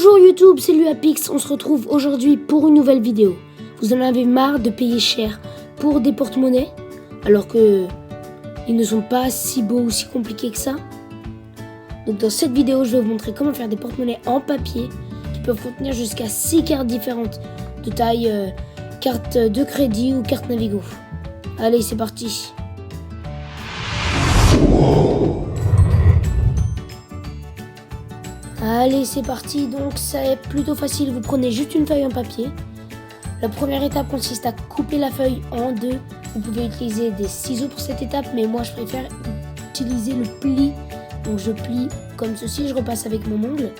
Bonjour YouTube, c'est Luapix, on se retrouve aujourd'hui pour une nouvelle vidéo. Vous en avez marre de payer cher pour des porte-monnaies alors que ils ne sont pas si beaux ou si compliqués que ça. Donc dans cette vidéo, je vais vous montrer comment faire des porte-monnaies en papier qui peuvent contenir jusqu'à 6 cartes différentes de taille carte de crédit ou carte Navigo. Allez, c'est parti. Allez, c'est parti, donc ça est plutôt facile, vous prenez juste une feuille en papier. La première étape consiste à couper la feuille en deux. Vous pouvez utiliser des ciseaux pour cette étape, mais moi je préfère utiliser le pli. Donc je plie comme ceci, je repasse avec mon ongle.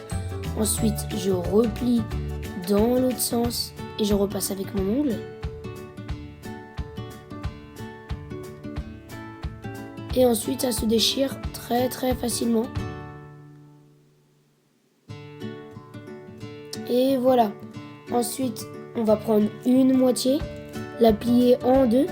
Ensuite, je replie dans l'autre sens et je repasse avec mon ongle. Et ensuite, ça se déchire très facilement. Et voilà. Ensuite, on va prendre une moitié, la plier en deux.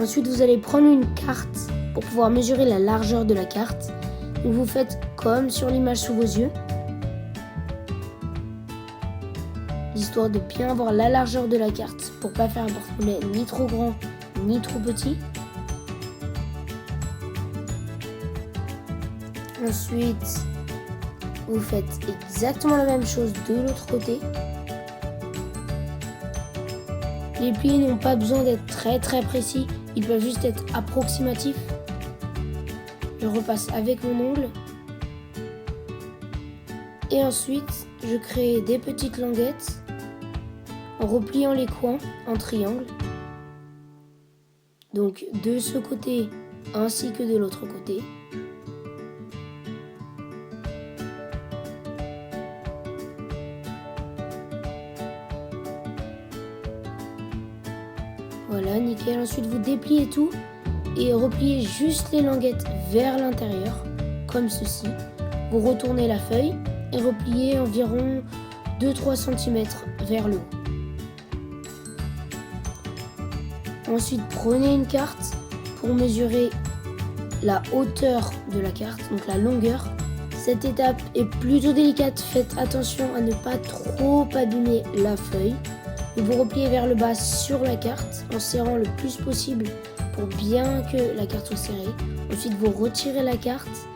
Ensuite, vous allez prendre une carte pour pouvoir mesurer la largeur de la carte. Donc, vous faites comme sur l'image sous vos yeux, histoire de bien avoir la largeur de la carte pour pas faire un porte-monnaie ni trop grand ni trop petit. Ensuite, vous faites exactement la même chose de l'autre côté. Les plis n'ont pas besoin d'être très précis, ils peuvent juste être approximatifs. Je repasse avec mon ongle. Et ensuite, je crée des petites languettes en repliant les coins en triangle. Donc de ce côté ainsi que de l'autre côté. Voilà, nickel. Ensuite, vous dépliez tout et repliez juste les languettes vers l'intérieur, comme ceci. Vous retournez la feuille et repliez environ 2-3 cm vers le haut. Ensuite, prenez une carte pour mesurer la hauteur de la carte, donc la longueur. Cette étape est plutôt délicate, faites attention à ne pas trop abîmer la feuille. Vous repliez vers le bas sur la carte en serrant le plus possible pour bien que la carte soit serrée. Ensuite, vous retirez la carte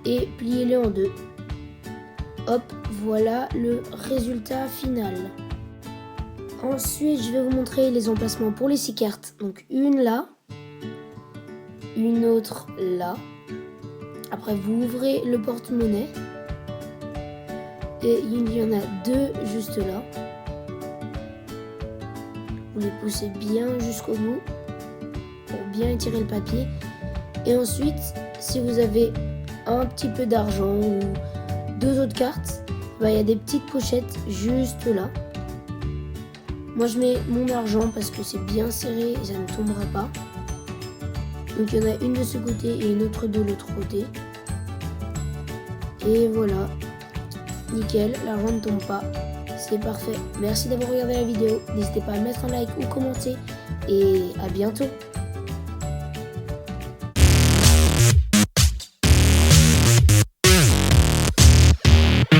et pliez-le en deux. Hop, voilà le résultat final. Ensuite, je vais vous montrer les emplacements pour les 6 cartes. Donc une là, une autre là. Après, vous ouvrez le porte-monnaie et il y en a deux juste là. Vous les poussez bien jusqu'au bout pour bien étirer le papier. Et ensuite, si vous avez un petit peu d'argent ou deux autres cartes, il y a des petites pochettes juste là. Moi, je mets mon argent parce que c'est bien serré et ça ne tombera pas. Donc, il y en a une de ce côté et une autre de l'autre côté. Et voilà, nickel, l'argent ne tombe pas. C'est parfait. Merci d'avoir regardé la vidéo. N'hésitez pas à mettre un like ou commenter. Et à bientôt.